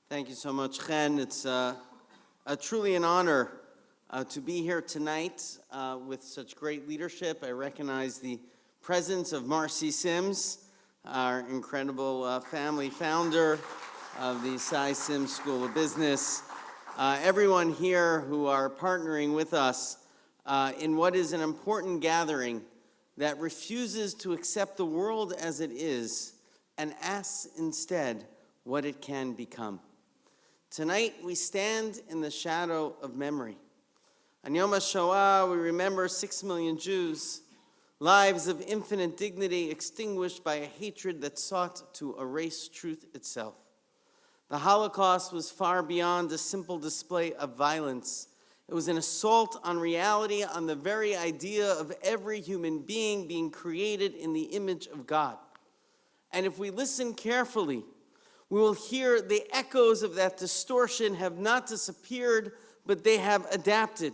Thank you so much, Chen. It's truly an honor to be here tonight with such great leadership. I recognize the presence of Marcy Sims, our incredible family founder of the Sy Sims School of Business. Everyone here who are partnering with us in what is an important gathering that refuses to accept the world as it is and asks instead what it can become. Tonight, we stand in the shadow of memory. On Yom HaShoah, we remember 6 million Jews, lives of infinite dignity extinguished by a hatred that sought to erase truth itself. The Holocaust was far beyond a simple display of violence. It was an assault on reality, on the very idea of every human being created in the image of God. And if we listen carefully, we will hear the echoes of that distortion have not disappeared, but they have adapted.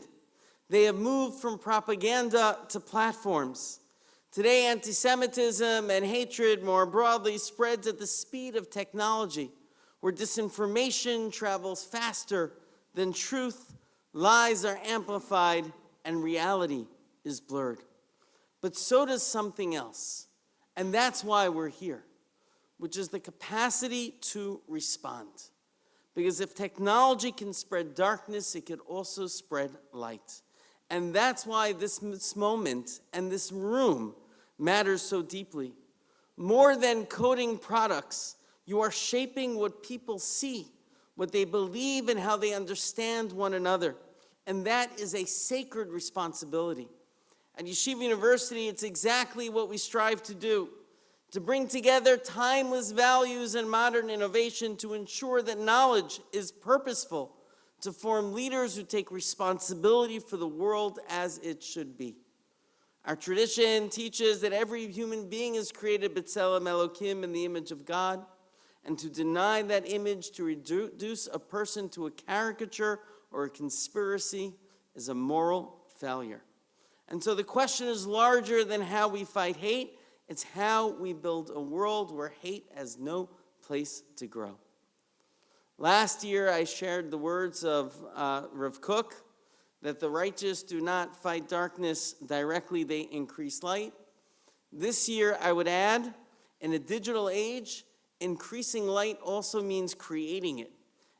They have moved from propaganda to platforms. Today, anti-Semitism and hatred more broadly spreads at the speed of technology, where disinformation travels faster than truth, lies are amplified, and reality is blurred. But so does something else, and that's why we're here, which is the capacity to respond. Because if technology can spread darkness, it could also spread light. And that's why this moment and this room matters so deeply. More than coding products, you are shaping what people see, what they believe, and how they understand one another. And that is a sacred responsibility. At Yeshiva University, it's exactly what we strive to do, to bring together timeless values and modern innovation to ensure that knowledge is purposeful, to form leaders who take responsibility for the world as it should be. Our tradition teaches that every human being is created b'tselem Elokim, in the image of God, and to deny that image, to reduce a person to a caricature or a conspiracy, is a moral failure. And so the question is larger than how we fight hate. It's how we build a world where hate has no place to grow. Last year, I shared the words of Rav Kook, that the righteous do not fight darkness directly, they increase light. This year, I would add, in a digital age, increasing light also means creating it.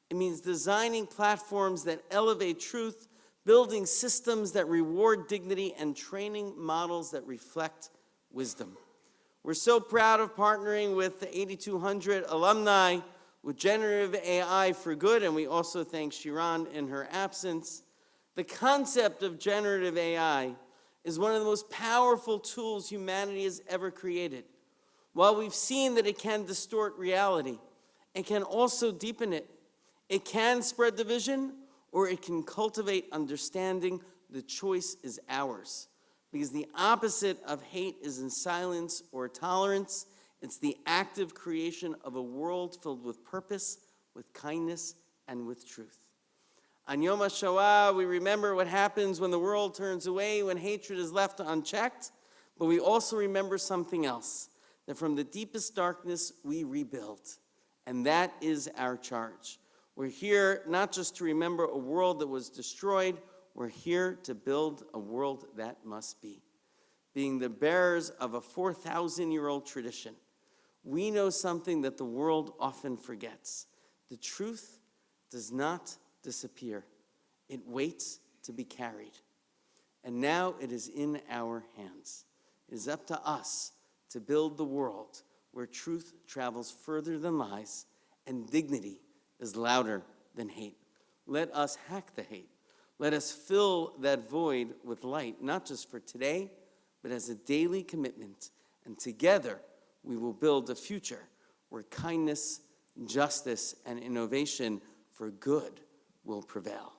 It means designing platforms that elevate truth, building systems that reward dignity, and training models that reflect wisdom. We're so proud of partnering with the 8200 alumni with generative AI for good, and we also thank Shiran in her absence. The concept of generative AI is one of the most powerful tools humanity has ever created. While we've seen that it can distort reality, it can also deepen it. It can spread division, or it can cultivate understanding. The choice is ours. Because the opposite of hate isn't silence or tolerance. It's the active creation of a world filled with purpose, with kindness, and with truth. On Yom HaShoah, we remember what happens when the world turns away, when hatred is left unchecked, but we also remember something else, that from the deepest darkness, we rebuild. And that is our charge. We're here not just to remember a world that was destroyed, we're here to build a world that must be. Being the bearers of a 4,000-year-old tradition, we know something that the world often forgets. The truth does not disappear. It waits to be carried. And now it is in our hands. It is up to us to build the world where truth travels further than lies and dignity is louder than hate. Let us hack the hate. Let us fill that void with light, not just for today, but as a daily commitment. And together, we will build a future where kindness, justice, and innovation for good will prevail.